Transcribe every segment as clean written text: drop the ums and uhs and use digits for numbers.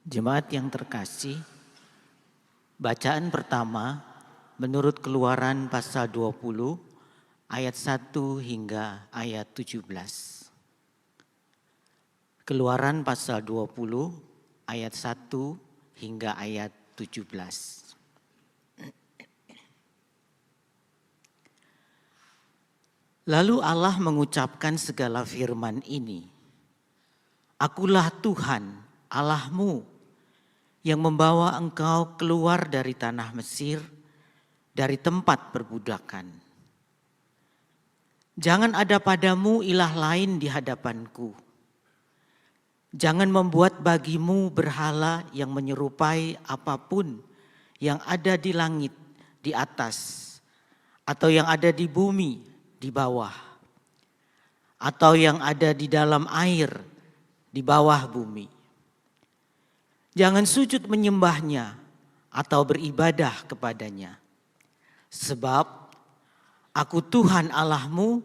Jemaat yang terkasih, bacaan pertama menurut Keluaran pasal 20 ayat 1 hingga ayat 17. Keluaran pasal 20 ayat 1 hingga ayat 17. Lalu Allah mengucapkan segala firman ini. Akulah Tuhan Allahmu yang membawa engkau keluar dari tanah Mesir, dari tempat perbudakan. Jangan ada padamu ilah lain di hadapanku. Jangan membuat bagimu berhala yang menyerupai apapun yang ada di langit di atas, atau yang ada di bumi di bawah, atau yang ada di dalam air di bawah bumi. Jangan sujud menyembahnya atau beribadah kepadanya. Sebab aku Tuhan Allahmu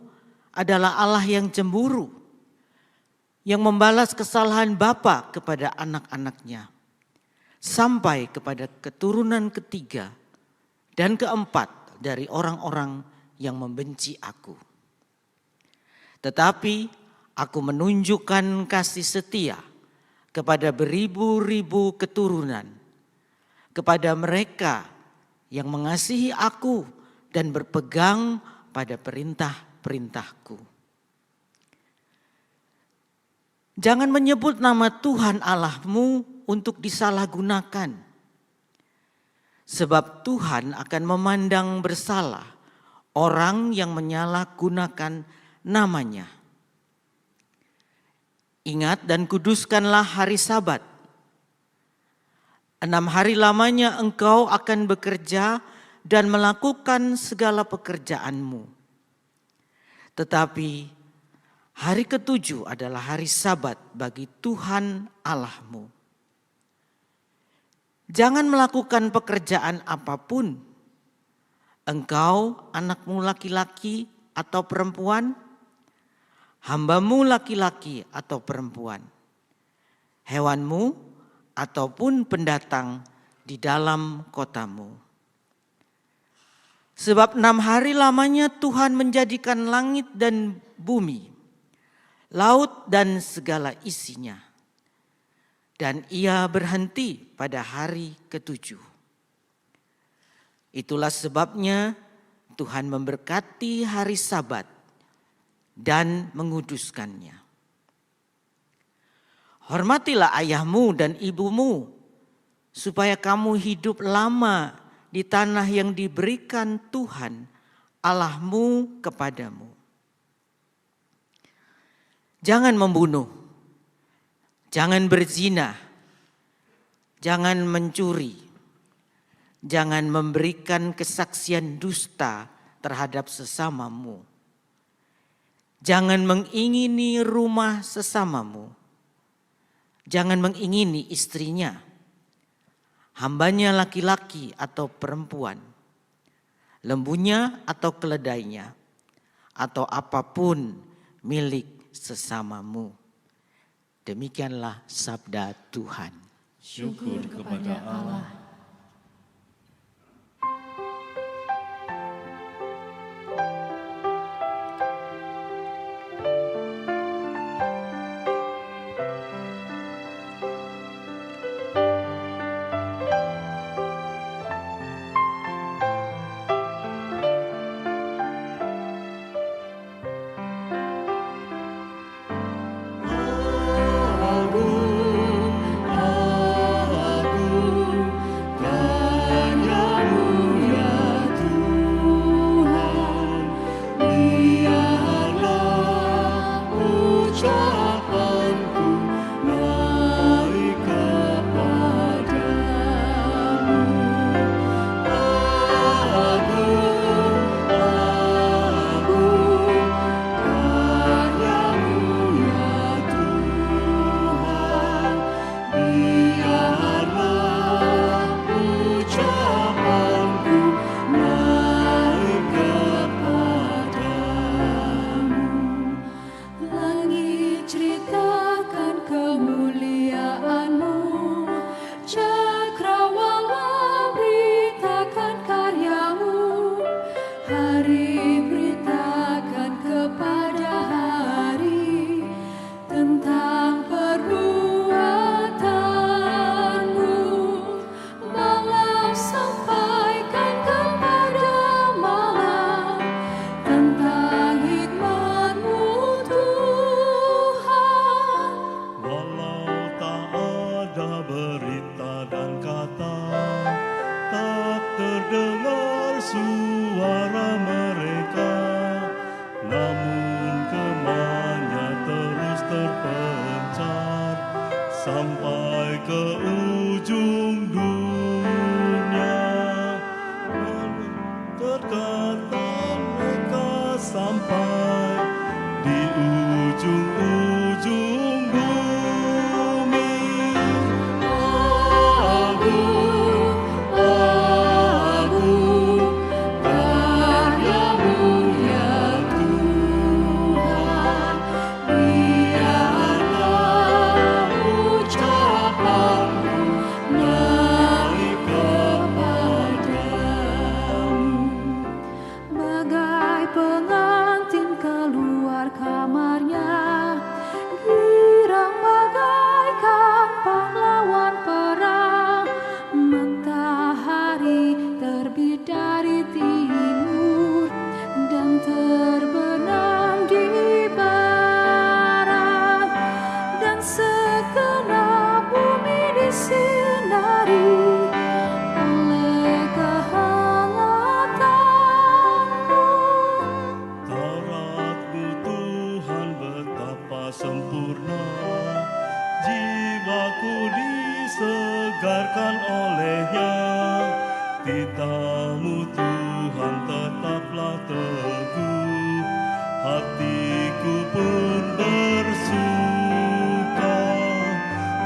adalah Allah yang cemburu, yang membalas kesalahan bapa kepada anak-anaknya, sampai kepada keturunan ketiga dan keempat dari orang-orang yang membenci aku. Tetapi aku menunjukkan kasih setia kepada beribu-ribu keturunan, kepada mereka yang mengasihi aku dan berpegang pada perintah-perintahku. Jangan menyebut nama Tuhan Allahmu untuk disalahgunakan, sebab Tuhan akan memandang bersalah orang yang menyalahgunakan namanya. Ingat dan kuduskanlah hari Sabat. 6 hari lamanya engkau akan bekerja dan melakukan segala pekerjaanmu. Tetapi hari ke-7 adalah hari Sabat bagi Tuhan Allahmu. Jangan melakukan pekerjaan apapun. Engkau, anakmu laki-laki atau perempuan, hambamu laki-laki atau perempuan, hewanmu ataupun pendatang di dalam kotamu. Sebab 6 hari lamanya Tuhan menjadikan langit dan bumi, laut dan segala isinya. Dan ia berhenti pada hari ke-7. Itulah sebabnya Tuhan memberkati hari Sabat dan menguduskannya. Hormatilah ayahmu dan ibumu, supaya kamu hidup lama di tanah yang diberikan Tuhan Allahmu kepadamu. Jangan membunuh, jangan berzina, jangan mencuri, jangan memberikan kesaksian dusta terhadap sesamamu. Jangan mengingini rumah sesamamu. Jangan mengingini istrinya, hambanya laki-laki atau perempuan, lembunya atau keledainya, atau apapun milik sesamamu. Demikianlah sabda Tuhan. Syukur kepada Allah. ke ujung dunia. Terkata mereka sampai di ujung-ujung bumi. Agung, agung, karya-Mu ya Tuhan. Biarlah ucapanku naik kepadamu. Bagai pengantin keluar kamarnya, girang bagaikan pahlawan perang. Matahari terbit dari timur dan terbenam di barat, dan segenap bumi disinari oleh kehangatanmu. Taurat-Mu Tuhan betapa sempurna, jiwaku disegarkan olehnya. Titah-Mu Tuhan tetaplah teguh, hatiku pun bersuka.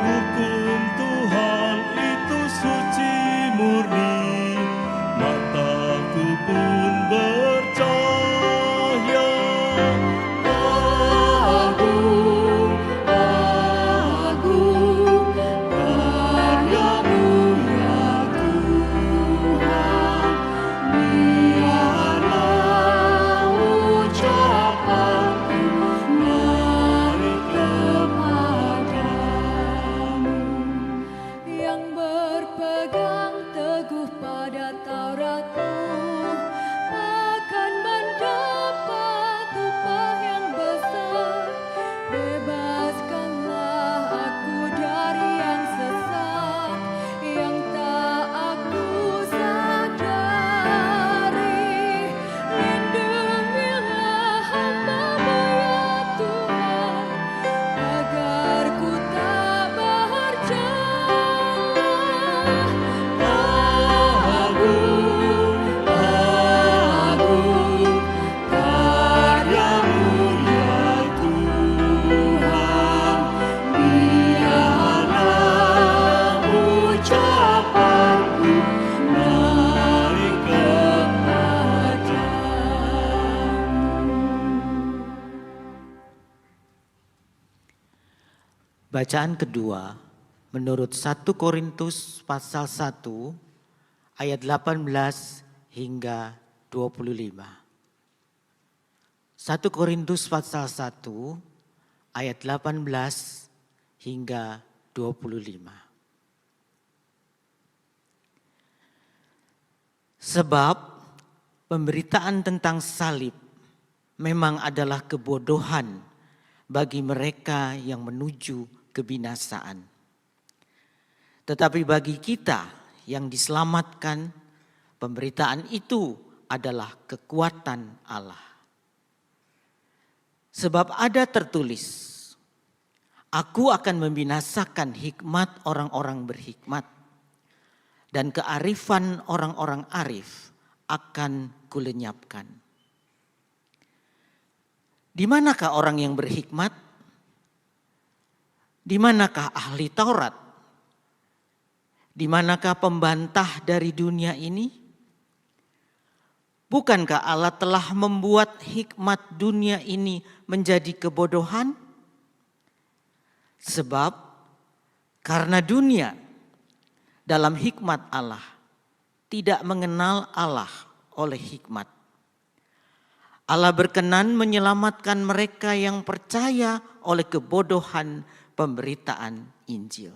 Hukum Tuhan itu suci murni, mataku pun bercahaya. Agung, agung, karya-Mu ya Tuhan. Biarlah ucapanku naik kepadamu. Yang berpegang teguh pada Taurat-Mu akan mendapat upah yang besar. Bebaskanlah aku dari yang sesat, yang tak aku sadari. Lindungilah hamba-Mu ya Tuhan, agar ku tak berjalan. Agung, agung, karya-Mu ya Tuhan. Biarlah ucapanku naik kepadamu. Bacaan kedua menurut 1 Korintus pasal 1 ayat 18 hingga 25. 1 Korintus pasal 1 ayat 18 hingga 25. Sebab pemberitaan tentang salib memang adalah kebodohan bagi mereka yang menuju kebinasaan. Tetapi bagi kita yang diselamatkan, pemberitaan itu adalah kekuatan Allah. Sebab ada tertulis, aku akan membinasakan hikmat orang-orang berhikmat, dan kearifan orang-orang arif akan kulenyapkan. Di manakah orang yang berhikmat? Di manakah ahli Taurat? Di manakah pembantah dari dunia ini? Bukankah Allah telah membuat hikmat dunia ini menjadi kebodohan? Sebab karena dunia dalam hikmat Allah tidak mengenal Allah oleh hikmat, Allah berkenan menyelamatkan mereka yang percaya oleh kebodohan pemberitaan Injil.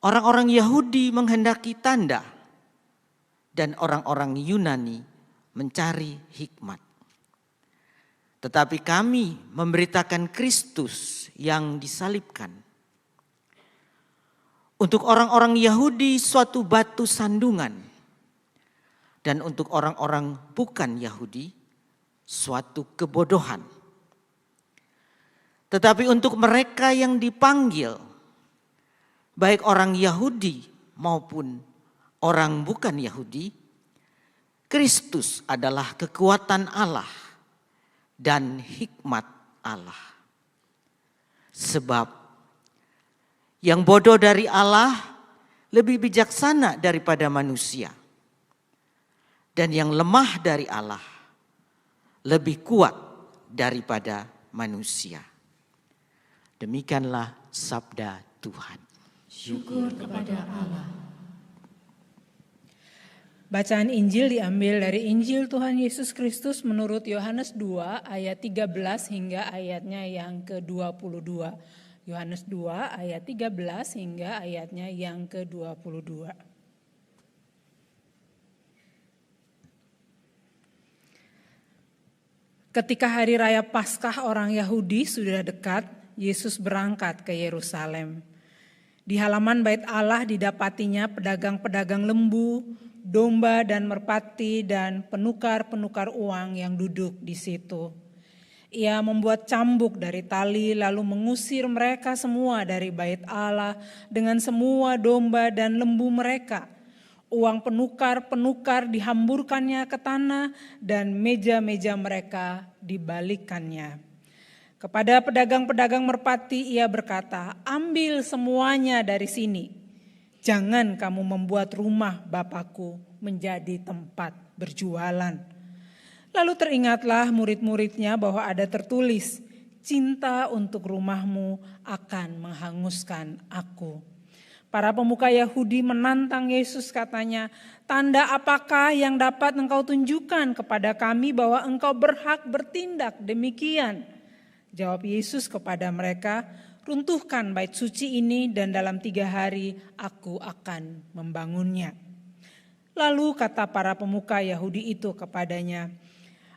Orang-orang Yahudi menghendaki tanda dan orang-orang Yunani mencari hikmat. Tetapi kami memberitakan Kristus yang disalibkan. Untuk orang-orang Yahudi suatu batu sandungan, dan untuk orang-orang bukan Yahudi suatu kebodohan. Tetapi untuk mereka yang dipanggil, baik orang Yahudi maupun orang bukan Yahudi, Kristus adalah kekuatan Allah dan hikmat Allah. Sebab yang bodoh dari Allah lebih bijaksana daripada manusia. Dan yang lemah dari Allah lebih kuat daripada manusia. Demikianlah sabda Tuhan. Syukur kepada Allah. Bacaan Injil diambil dari Injil Tuhan Yesus Kristus menurut Yohanes 2 ayat 13 hingga ayatnya yang ke-22. Yohanes 2 ayat 13 hingga ayatnya yang ke-22. Ketika hari raya Paskah orang Yahudi sudah dekat, Yesus berangkat ke Yerusalem. Di halaman bait Allah didapatinya pedagang-pedagang lembu, domba dan merpati dan penukar-penukar uang yang duduk di situ. Ia membuat cambuk dari tali lalu mengusir mereka semua dari bait Allah dengan semua domba dan lembu mereka. Uang penukar-penukar dihamburkannya ke tanah dan meja-meja mereka dibalikkannya. Kepada pedagang-pedagang merpati ia berkata, "Ambil semuanya dari sini. Jangan kamu membuat rumah Bapakku menjadi tempat berjualan." Lalu teringatlah murid-muridnya bahwa ada tertulis, "Cinta untuk rumahmu akan menghanguskan aku." Para pemuka Yahudi menantang Yesus, katanya, "Tanda apakah yang dapat engkau tunjukkan kepada kami bahwa engkau berhak bertindak demikian?" Jawab Yesus kepada mereka, "Runtuhkan bait suci ini dan dalam 3 hari aku akan membangunnya." Lalu kata para pemuka Yahudi itu kepadanya,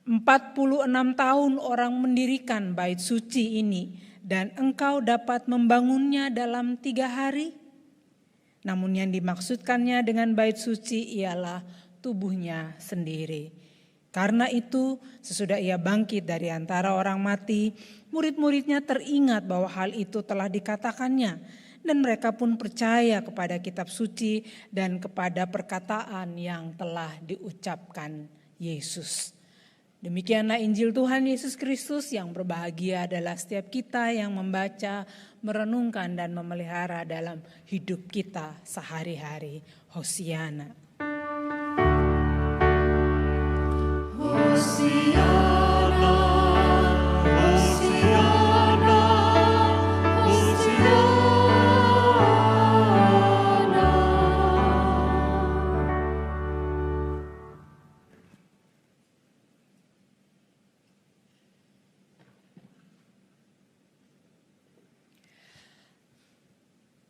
46 tahun orang mendirikan bait suci ini dan engkau dapat membangunnya dalam 3 hari? Namun yang dimaksudkannya dengan bait suci ialah tubuhnya sendiri. Karena itu sesudah ia bangkit dari antara orang mati, murid-muridnya teringat bahwa hal itu telah dikatakannya. Dan mereka pun percaya kepada kitab suci dan kepada perkataan yang telah diucapkan Yesus. Demikianlah Injil Tuhan Yesus Kristus. Yang berbahagia adalah setiap kita yang membaca, merenungkan dan memelihara dalam hidup kita sehari-hari. Hosiana. Hosiana, Hosiana, Hosiana.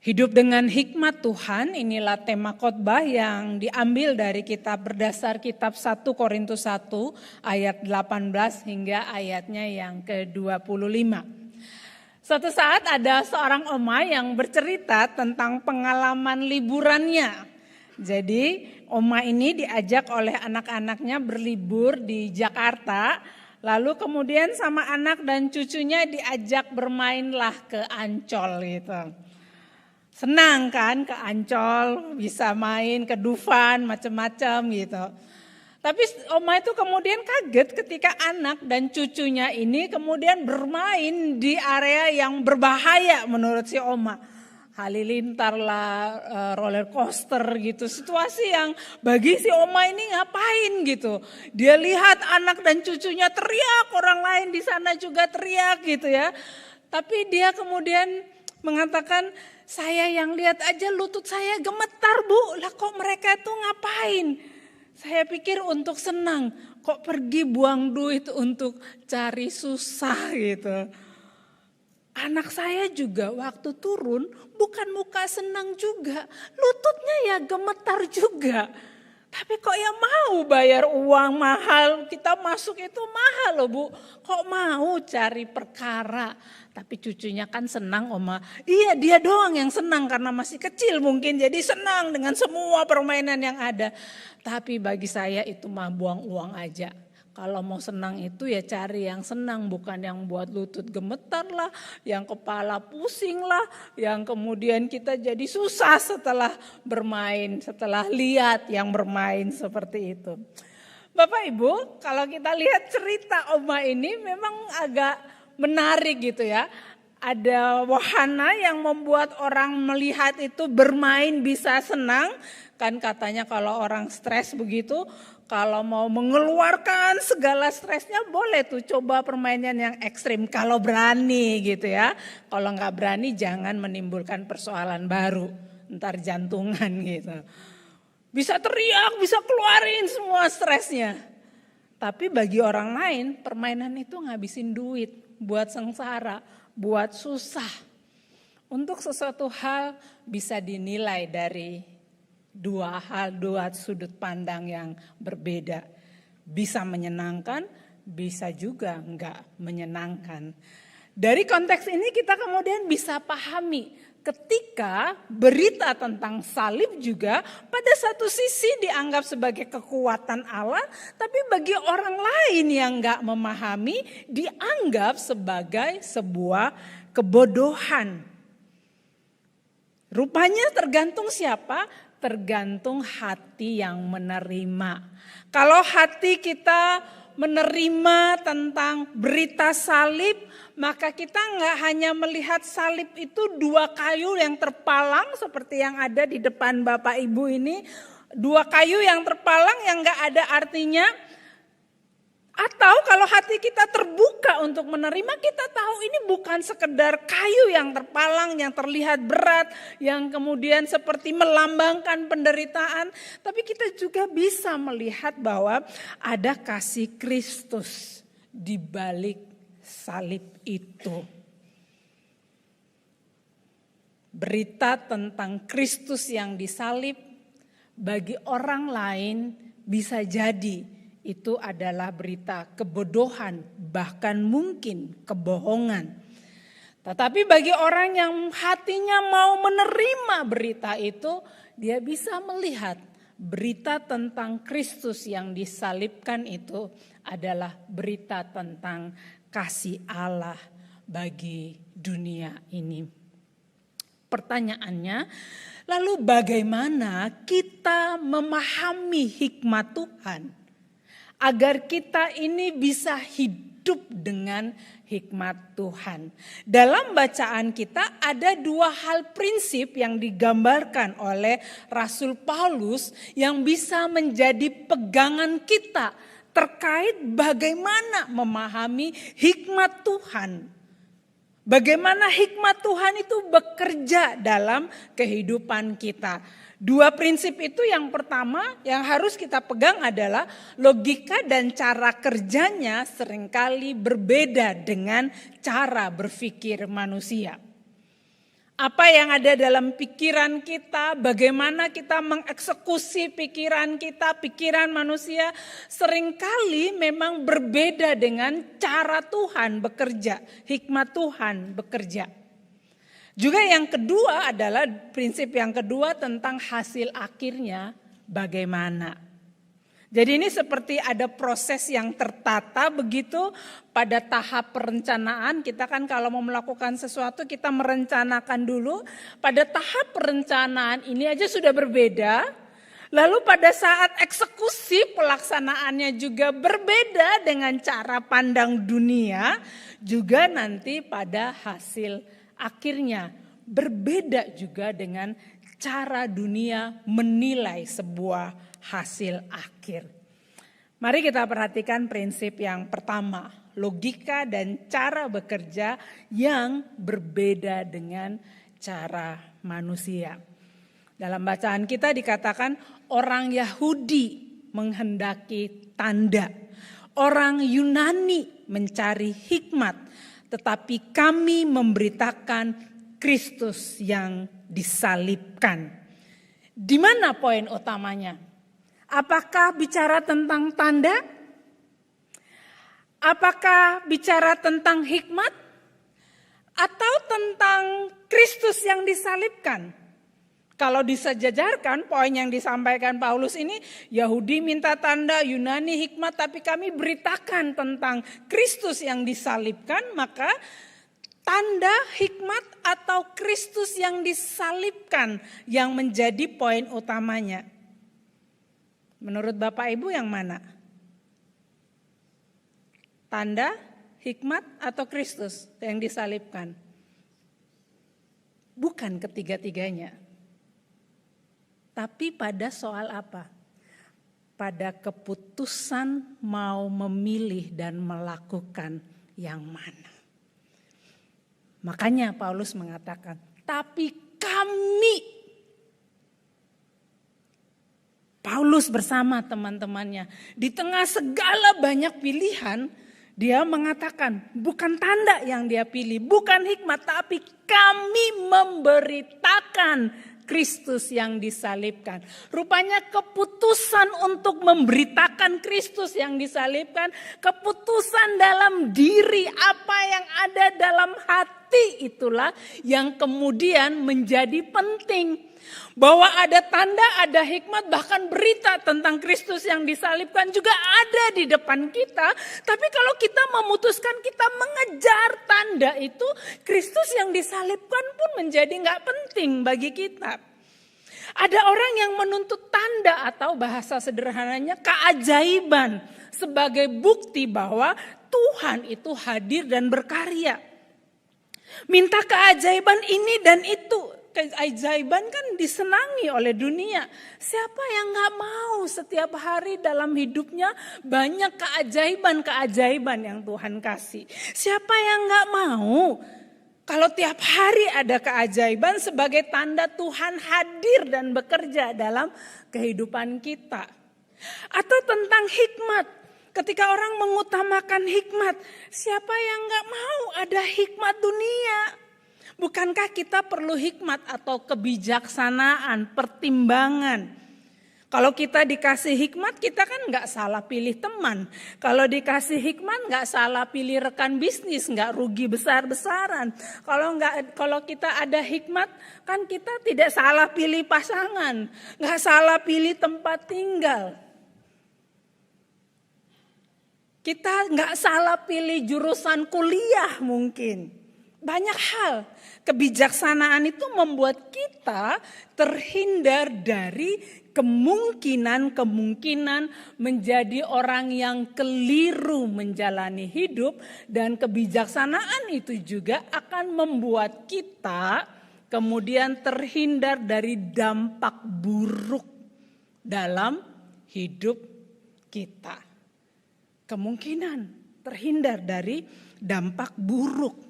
Hidup dengan hikmat Tuhan, inilah tema khotbah yang diambil dari kitab berdasar kitab 1 Korintus 1 ayat 18 hingga ayatnya yang ke-25. Suatu saat ada seorang oma yang bercerita tentang pengalaman liburannya. Jadi oma ini diajak oleh anak-anaknya berlibur di Jakarta, lalu kemudian sama anak dan cucunya diajak bermainlah ke Ancol gitu. Senang kan ke Ancol, bisa main ke Dufan, macam-macam gitu. Tapi oma itu kemudian kaget ketika anak dan cucunya ini kemudian bermain di area yang berbahaya menurut si oma. Halilintar lah, roller coaster gitu. Situasi yang bagi si oma ini ngapain gitu. Dia lihat anak dan cucunya teriak, orang lain di sana juga teriak gitu ya. Tapi dia kemudian mengatakan, "Saya yang lihat aja lutut saya gemetar, Bu. Lah kok mereka itu ngapain? Saya pikir untuk senang, kok pergi buang duit untuk cari susah gitu." Anak saya juga waktu turun bukan muka senang juga, lututnya ya gemetar juga. Tapi kok ya mau bayar uang mahal, kita masuk itu mahal loh Bu. Kok mau cari perkara? Tapi cucunya kan senang oma. Iya dia doang yang senang karena masih kecil mungkin jadi senang dengan semua permainan yang ada. Tapi bagi saya itu mah buang uang aja. Kalau mau senang itu ya cari yang senang, bukan yang buat lutut gemetar lah, yang kepala pusing lah, yang kemudian kita jadi susah setelah bermain, setelah lihat yang bermain seperti itu. Bapak Ibu, kalau kita lihat cerita Oma ini memang agak menarik gitu ya. Ada wahana yang membuat orang melihat itu bermain bisa senang. Kan katanya kalau orang stres begitu, kalau mau mengeluarkan segala stresnya boleh tuh coba permainan yang ekstrim kalau berani gitu ya. Kalau nggak berani jangan menimbulkan persoalan baru, ntar jantungan gitu. Bisa teriak, bisa keluarin semua stresnya. Tapi bagi orang lain permainan itu ngabisin duit buat sengsara, buat susah. Untuk sesuatu hal bisa dinilai dari dua sudut pandang yang berbeda. Bisa menyenangkan, bisa juga enggak menyenangkan. Dari konteks ini kita kemudian bisa pahami ketika berita tentang salib juga pada satu sisi dianggap sebagai kekuatan Allah, tapi bagi orang lain yang enggak memahami dianggap sebagai sebuah kebodohan. Rupanya tergantung siapa? Tergantung hati yang menerima. Kalau hati kita menerima tentang berita salib, maka kita nggak hanya melihat salib itu dua kayu yang terpalang seperti yang ada di depan Bapak Ibu ini. Dua kayu yang terpalang yang nggak ada artinya. Atau kalau hati kita terbuka untuk menerima, kita tahu ini bukan sekedar kayu yang terpalang, yang terlihat berat, yang kemudian seperti melambangkan penderitaan. Tapi kita juga bisa melihat bahwa ada kasih Kristus di balik salib itu. Berita tentang Kristus yang disalib bagi orang lain bisa jadi itu adalah berita kebodohan, bahkan mungkin kebohongan. Tetapi bagi orang yang hatinya mau menerima berita itu, dia bisa melihat berita tentang Kristus yang disalibkan itu adalah berita tentang kasih Allah bagi dunia ini. Pertanyaannya, lalu bagaimana kita memahami hikmat Tuhan? Agar kita ini bisa hidup dengan hikmat Tuhan. Dalam bacaan kita ada dua hal prinsip yang digambarkan oleh Rasul Paulus yang bisa menjadi pegangan kita terkait bagaimana memahami hikmat Tuhan. Bagaimana hikmat Tuhan itu bekerja dalam kehidupan kita. Dua prinsip itu yang pertama yang harus kita pegang adalah logika dan cara kerjanya seringkali berbeda dengan cara berpikir manusia. Apa yang ada dalam pikiran kita, bagaimana kita mengeksekusi pikiran kita, pikiran manusia seringkali memang berbeda dengan cara Tuhan bekerja, hikmat Tuhan bekerja. Juga yang kedua adalah prinsip yang kedua tentang hasil akhirnya bagaimana. Jadi ini seperti ada proses yang tertata begitu pada tahap perencanaan. Kita kan kalau mau melakukan sesuatu kita merencanakan dulu. Pada tahap perencanaan ini aja sudah berbeda. Lalu pada saat eksekusi pelaksanaannya juga berbeda dengan cara pandang dunia. Juga nanti pada hasil akhirnya berbeda juga dengan cara dunia menilai sebuah hasil akhir. Mari kita perhatikan prinsip yang pertama, logika dan cara bekerja yang berbeda dengan cara manusia. Dalam bacaan kita dikatakan orang Yahudi menghendaki tanda, orang Yunani mencari hikmat. Tetapi kami memberitakan Kristus yang disalibkan. Di mana poin utamanya? Apakah bicara tentang tanda? Apakah bicara tentang hikmat? Atau tentang Kristus yang disalibkan? Kalau disejajarkan poin yang disampaikan Paulus ini, Yahudi minta tanda, Yunani hikmat, tapi kami beritakan tentang Kristus yang disalibkan, maka tanda, hikmat atau Kristus yang disalibkan yang menjadi poin utamanya. Menurut Bapak Ibu yang mana? Tanda, hikmat atau Kristus yang disalibkan? Bukan ketiga-tiganya. Tapi pada soal apa? Pada keputusan mau memilih dan melakukan yang mana. Makanya Paulus mengatakan, tapi kami, Paulus bersama teman-temannya, di tengah segala banyak pilihan, dia mengatakan bukan tanda yang dia pilih, bukan hikmat, tapi kami memberitakan Kristus yang disalibkan. Rupanya keputusan untuk memberitakan Kristus yang disalibkan, keputusan dalam diri apa yang ada dalam hati itulah yang kemudian menjadi penting. Bahwa ada tanda, ada hikmat, bahkan berita tentang Kristus yang disalibkan juga ada di depan kita. Tapi kalau kita memutuskan kita mengejar tanda itu, Kristus yang disalibkan pun menjadi gak penting bagi kita. Ada orang yang menuntut tanda atau bahasa sederhananya keajaiban sebagai bukti bahwa Tuhan itu hadir dan berkarya. Minta keajaiban ini dan itu. Keajaiban kan disenangi oleh dunia. Siapa yang gak mau setiap hari dalam hidupnya banyak keajaiban-keajaiban yang Tuhan kasih. Siapa yang gak mau kalau tiap hari ada keajaiban sebagai tanda Tuhan hadir dan bekerja dalam kehidupan kita. Atau tentang hikmat. Ketika orang mengutamakan hikmat, siapa yang gak mau ada hikmat dunia? Bukankah kita perlu hikmat atau kebijaksanaan, pertimbangan? Kalau kita dikasih hikmat, kita kan gak salah pilih teman. Kalau dikasih hikmat gak salah pilih rekan bisnis, gak rugi besar-besaran. Kalau kita ada hikmat, kan kita tidak salah pilih pasangan, gak salah pilih tempat tinggal. Kita gak salah pilih jurusan kuliah mungkin. Banyak hal, kebijaksanaan itu membuat kita terhindar dari kemungkinan menjadi orang yang keliru menjalani hidup. Dan kebijaksanaan itu juga akan membuat kita kemudian terhindar dari dampak buruk dalam hidup kita. Kemungkinan terhindar dari dampak buruk.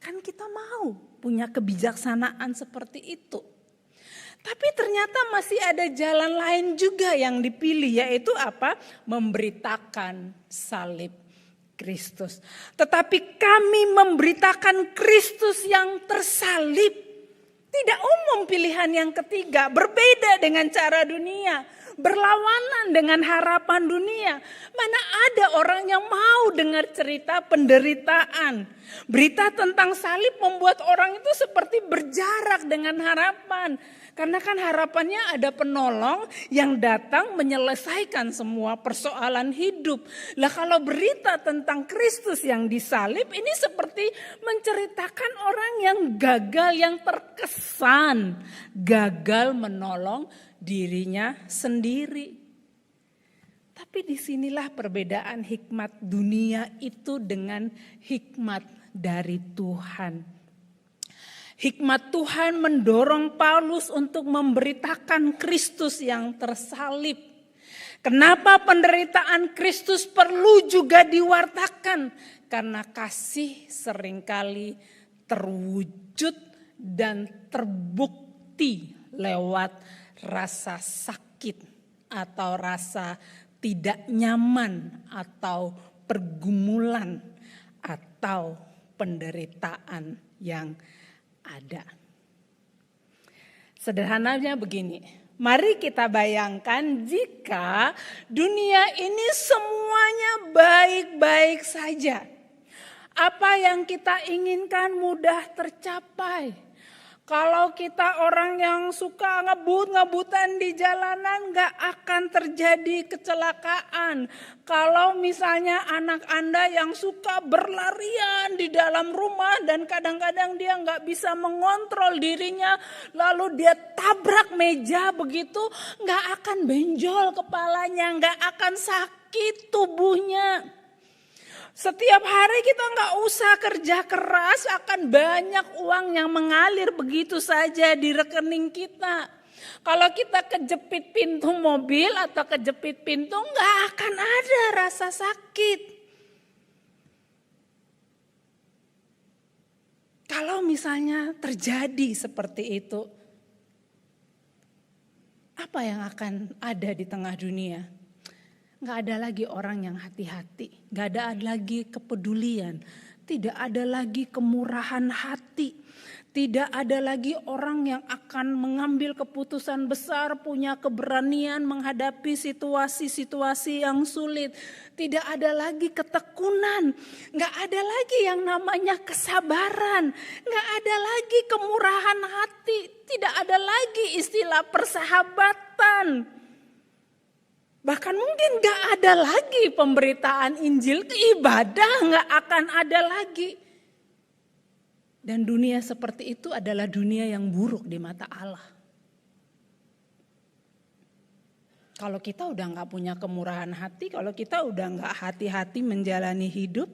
Kan kita mau punya kebijaksanaan seperti itu. Tapi ternyata masih ada jalan lain juga yang dipilih, yaitu apa? Memberitakan salib Kristus. Tetapi kami memberitakan Kristus yang tersalib. Tidak umum pilihan yang ketiga, berbeda dengan cara dunia. Berlawanan dengan harapan dunia. Mana ada orang yang mau dengar cerita penderitaan. Berita tentang salib membuat orang itu seperti berjarak dengan harapan. Karena kan harapannya ada penolong yang datang menyelesaikan semua persoalan hidup. Lah kalau berita tentang Kristus yang disalib ini seperti menceritakan orang yang gagal, yang terkesan gagal menolong dirinya sendiri. Tapi disinilah perbedaan hikmat dunia itu dengan hikmat dari Tuhan. Hikmat Tuhan mendorong Paulus untuk memberitakan Kristus yang tersalib. Kenapa penderitaan Kristus perlu juga diwartakan? Karena kasih seringkali terwujud dan terbukti lewat rasa sakit atau rasa tidak nyaman atau pergumulan atau penderitaan yang ada. Sederhananya begini, mari kita bayangkan jika dunia ini semuanya baik-baik saja. Apa yang kita inginkan mudah tercapai. Kalau kita orang yang suka ngebut-ngebutan di jalanan, gak akan terjadi kecelakaan. Kalau misalnya anak Anda yang suka berlarian di dalam rumah dan kadang-kadang dia gak bisa mengontrol dirinya, lalu dia tabrak meja begitu, gak akan benjol kepalanya, gak akan sakit tubuhnya. Setiap hari kita nggak usah kerja keras, akan banyak uang yang mengalir begitu saja di rekening kita. Kalau kita kejepit pintu mobil atau kejepit pintu, nggak akan ada rasa sakit. Kalau misalnya terjadi seperti itu, apa yang akan ada di tengah dunia? Gak ada lagi orang yang hati-hati, gak ada lagi kepedulian, tidak ada lagi kemurahan hati, tidak ada lagi orang yang akan mengambil keputusan besar, punya keberanian menghadapi situasi-situasi yang sulit. Tidak ada lagi ketekunan, gak ada lagi yang namanya kesabaran, gak ada lagi kemurahan hati, tidak ada lagi istilah persahabatan. Bahkan mungkin gak ada lagi pemberitaan Injil, ibadah gak akan ada lagi. Dan dunia seperti itu adalah dunia yang buruk di mata Allah. Kalau kita udah gak punya kemurahan hati, kalau kita udah gak hati-hati menjalani hidup,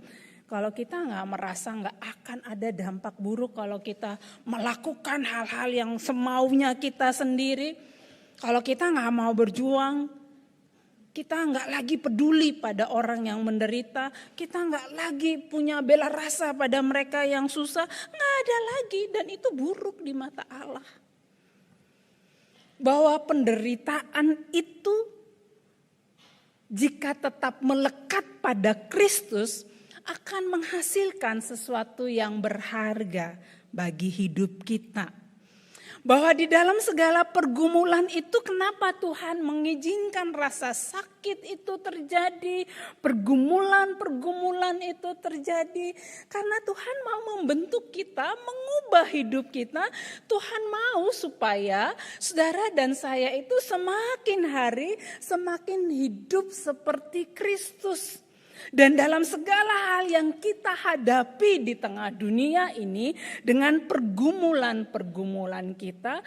kalau kita gak merasa gak akan ada dampak buruk kalau kita melakukan hal-hal yang semaunya kita sendiri, kalau kita gak mau berjuang, kita nggak lagi peduli pada orang yang menderita, kita nggak lagi punya bela rasa pada mereka yang susah, nggak ada lagi, dan itu buruk di mata Allah. Bahwa penderitaan itu jika tetap melekat pada Kristus akan menghasilkan sesuatu yang berharga bagi hidup kita. Bahwa di dalam segala pergumulan itu kenapa Tuhan mengizinkan rasa sakit itu terjadi, pergumulan itu terjadi. Karena Tuhan mau membentuk kita, mengubah hidup kita. Tuhan mau supaya saudara dan saya itu semakin hari semakin hidup seperti Kristus. Dan dalam segala hal yang kita hadapi di tengah dunia ini, dengan pergumulan-pergumulan kita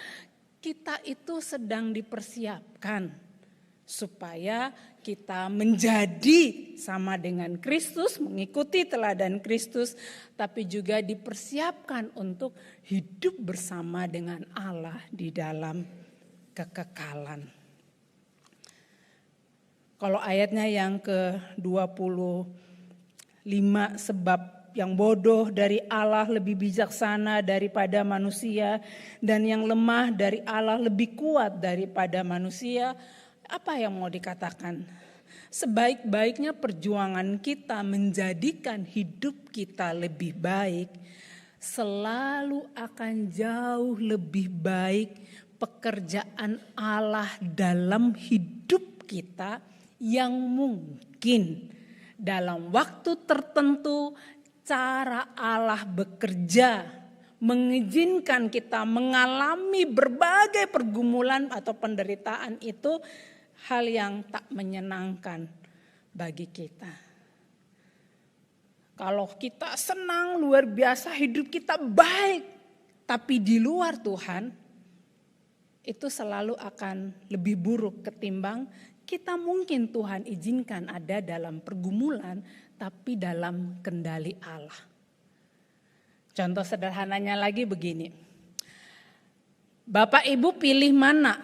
itu sedang dipersiapkan supaya kita menjadi sama dengan Kristus, mengikuti teladan Kristus, tapi juga dipersiapkan untuk hidup bersama dengan Allah di dalam kekekalan. Kalau ayatnya yang ke-25, sebab yang bodoh dari Allah lebih bijaksana daripada manusia, dan yang lemah dari Allah lebih kuat daripada manusia. Apa yang mau dikatakan? Sebaik-baiknya perjuangan kita menjadikan hidup kita lebih baik, selalu akan jauh lebih baik pekerjaan Allah dalam hidup kita, yang mungkin dalam waktu tertentu cara Allah bekerja mengizinkan kita mengalami berbagai pergumulan atau penderitaan itu hal yang tak menyenangkan bagi kita. Kalau kita senang luar biasa, hidup kita baik, tapi di luar Tuhan itu selalu akan lebih buruk ketimbang kita mungkin Tuhan izinkan ada dalam pergumulan, tapi dalam kendali Allah. Contoh sederhananya lagi begini. Bapak Ibu pilih mana?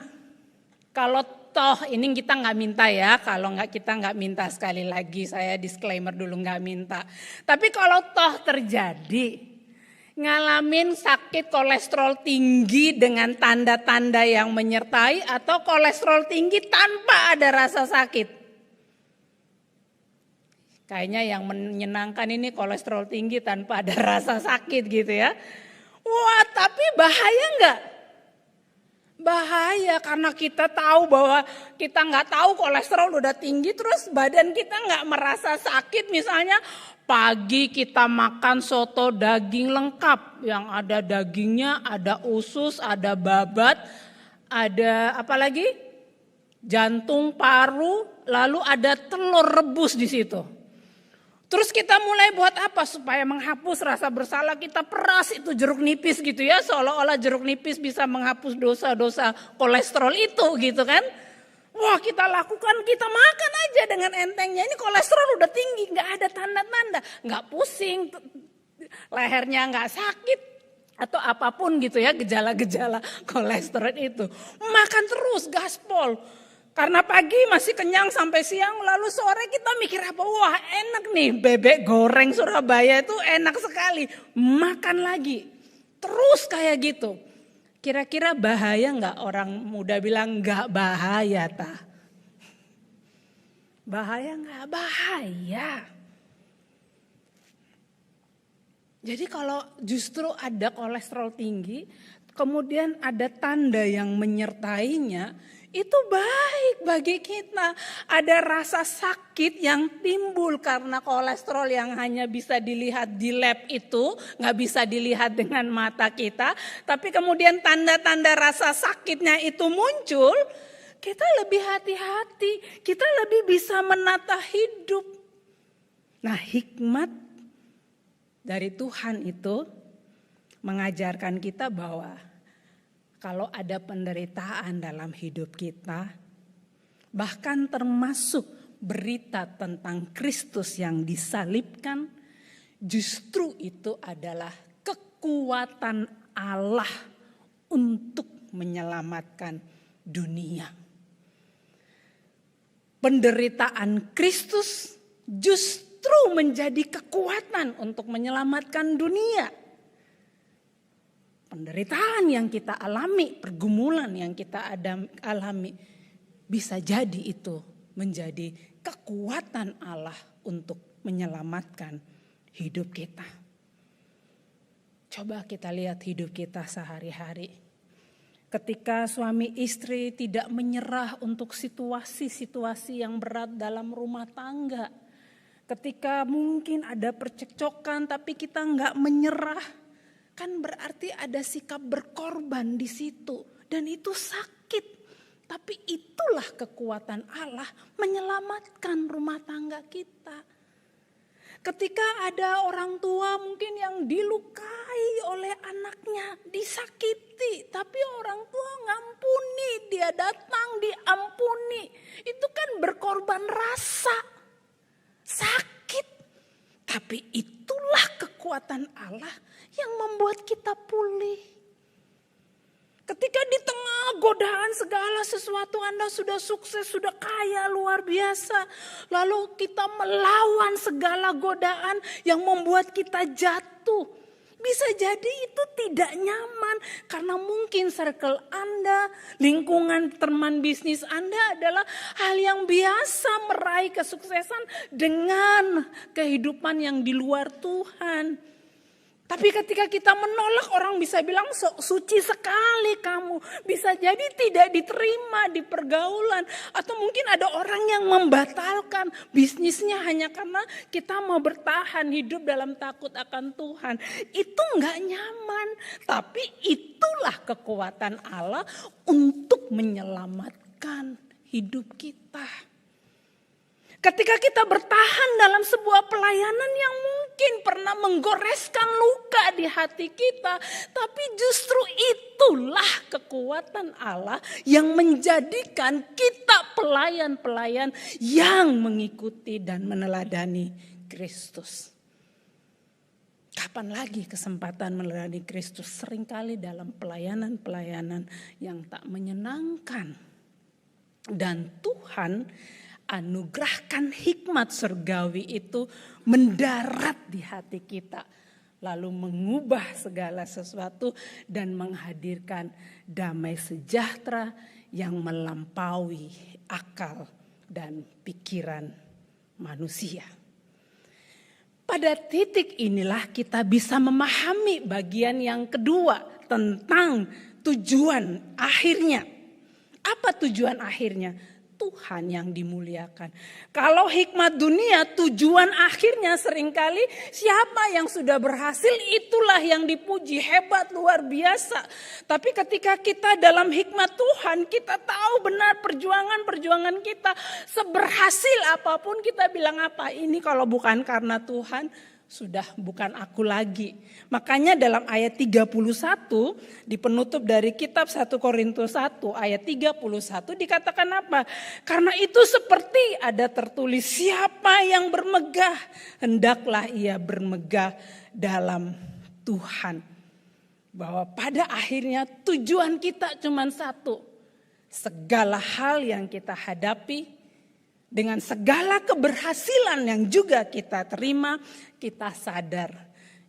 Kalau toh ini kita nggak minta ya, kalau nggak kita nggak minta, sekali lagi saya disclaimer dulu nggak minta. Tapi kalau toh terjadi, ngalamin sakit kolesterol tinggi dengan tanda-tanda yang menyertai, atau kolesterol tinggi tanpa ada rasa sakit. Kayaknya yang menyenangkan ini kolesterol tinggi tanpa ada rasa sakit gitu ya. Wah, tapi bahaya enggak? Bahaya, karena kita tahu bahwa kita nggak tahu kolesterol udah tinggi, terus badan kita nggak merasa sakit, misalnya Pagi kita makan soto daging lengkap, yang ada dagingnya, ada usus, ada babat, ada apa lagi? Jantung, paru, lalu ada telur rebus di situ. Terus kita mulai buat apa supaya menghapus rasa bersalah, kita peras itu jeruk nipis gitu ya, seolah-olah jeruk nipis bisa menghapus dosa-dosa kolesterol itu gitu kan. Wah, kita lakukan, kita makan aja dengan entengnya. Ini kolesterol udah tinggi, nggak ada tanda-tanda, nggak pusing, lehernya nggak sakit atau apapun gitu ya, gejala-gejala kolesterol itu. Makan terus, gaspol. Karena pagi masih kenyang sampai siang, lalu sore kita mikir apa? Wah, enak nih, bebek goreng Surabaya itu enak sekali. Makan lagi, terus kayak gitu. Kira-kira bahaya nggak? Orang muda bilang nggak bahaya, ta? Bahaya nggak? Bahaya. Jadi kalau justru ada kolesterol tinggi, kemudian ada tanda yang menyertainya, itu baik bagi kita. Ada rasa sakit yang timbul karena kolesterol yang hanya bisa dilihat di lab itu, nggak bisa dilihat dengan mata kita. Tapi kemudian tanda-tanda rasa sakitnya itu muncul, kita lebih hati-hati, kita lebih bisa menata hidup. Nah, hikmat dari Tuhan itu mengajarkan kita bahwa kalau ada penderitaan dalam hidup kita, bahkan termasuk berita tentang Kristus yang disalibkan, justru itu adalah kekuatan Allah untuk menyelamatkan dunia. Penderitaan Kristus justru menjadi kekuatan untuk menyelamatkan dunia. Penderitaan yang kita alami, pergumulan yang kita alami, bisa jadi itu menjadi kekuatan Allah untuk menyelamatkan hidup kita. Coba kita lihat hidup kita sehari-hari. Ketika suami istri tidak menyerah untuk situasi-situasi yang berat dalam rumah tangga. Ketika mungkin ada percekcokan tapi kita nggak menyerah. Kan berarti ada sikap berkorban di situ. Dan itu sakit. Tapi itulah kekuatan Allah menyelamatkan rumah tangga kita. Ketika ada orang tua mungkin yang dilukai oleh anaknya, disakiti. Tapi orang tua ngampuni, dia datang diampuni. Itu kan berkorban rasa. Sakit. Tapi itulah kekuatan Allah yang membuat kita pulih. Ketika di tengah godaan segala sesuatu Anda sudah sukses, sudah kaya luar biasa. Lalu kita melawan segala godaan yang membuat kita jatuh. Bisa jadi itu tidak nyaman karena mungkin circle Anda, lingkungan teman bisnis Anda adalah hal yang biasa meraih kesuksesan dengan kehidupan yang di luar Tuhan. Tapi ketika kita menolak, orang bisa bilang suci sekali kamu. Bisa jadi tidak diterima di pergaulan. Atau mungkin ada orang yang membatalkan bisnisnya hanya karena kita mau bertahan hidup dalam takut akan Tuhan. Itu gak nyaman. Tapi itulah kekuatan Allah untuk menyelamatkan hidup kita. Ketika kita bertahan dalam sebuah pelayanan yang mungkin pernah menggoreskan luka di hati kita. Tapi justru itulah kekuatan Allah yang menjadikan kita pelayan-pelayan yang mengikuti dan meneladani Kristus. Kapan lagi kesempatan meneladani Kristus? Seringkali dalam pelayanan-pelayanan yang tak menyenangkan. Dan Tuhan anugerahkan hikmat surgawi itu mendarat di hati kita. Lalu mengubah segala sesuatu dan menghadirkan damai sejahtera yang melampaui akal dan pikiran manusia. Pada titik inilah kita bisa memahami bagian yang kedua tentang tujuan akhirnya. Apa tujuan akhirnya? Tuhan yang dimuliakan. Kalau hikmat dunia tujuan akhirnya seringkali siapa yang sudah berhasil itulah yang dipuji, hebat, luar biasa. Tapi ketika kita dalam hikmat Tuhan, kita tahu benar perjuangan kita, seberhasil apapun kita bilang apa, ini kalau bukan karena Tuhan, sudah bukan aku lagi. Makanya dalam ayat 31 di penutup dari kitab 1 Korintus 1 ayat 31 dikatakan apa? Karena itu seperti ada tertulis, siapa yang bermegah hendaklah ia bermegah dalam Tuhan. Bahwa pada akhirnya tujuan kita cuma satu. Segala hal yang kita hadapi, dengan segala keberhasilan yang juga kita terima, kita sadar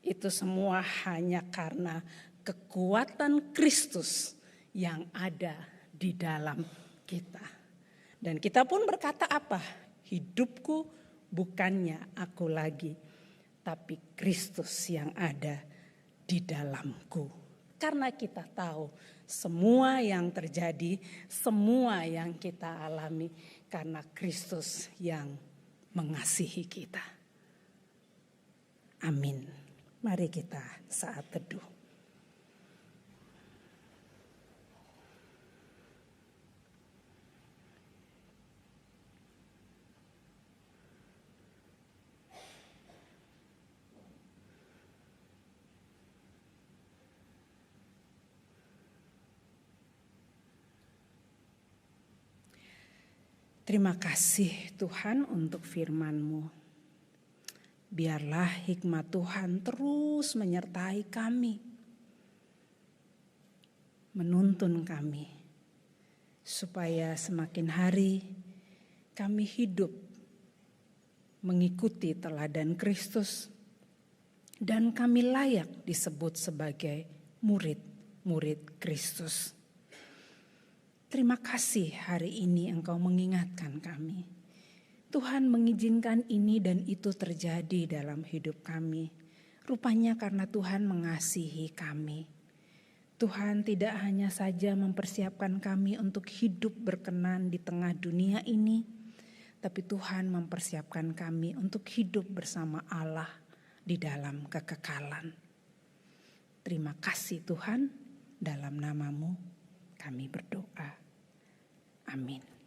itu semua hanya karena kekuatan Kristus yang ada di dalam kita. Dan kita pun berkata apa? Hidupku bukannya aku lagi, tapi Kristus yang ada di dalamku. Karena kita tahu semua yang terjadi, semua yang kita alami karena Kristus yang mengasihi kita. Amin. Mari kita saat teduh. Terima kasih Tuhan untuk firman-Mu. Biarlah hikmat Tuhan terus menyertai kami. Menuntun kami. Supaya semakin hari kami hidup mengikuti teladan Kristus. Dan kami layak disebut sebagai murid-murid Kristus. Terima kasih hari ini Engkau mengingatkan kami. Tuhan mengizinkan ini dan itu terjadi dalam hidup kami. Rupanya karena Tuhan mengasihi kami. Tuhan tidak hanya saja mempersiapkan kami untuk hidup berkenan di tengah dunia ini, tapi Tuhan mempersiapkan kami untuk hidup bersama Allah di dalam kekekalan. Terima kasih Tuhan, dalam nama-Mu kami berdoa. Amin.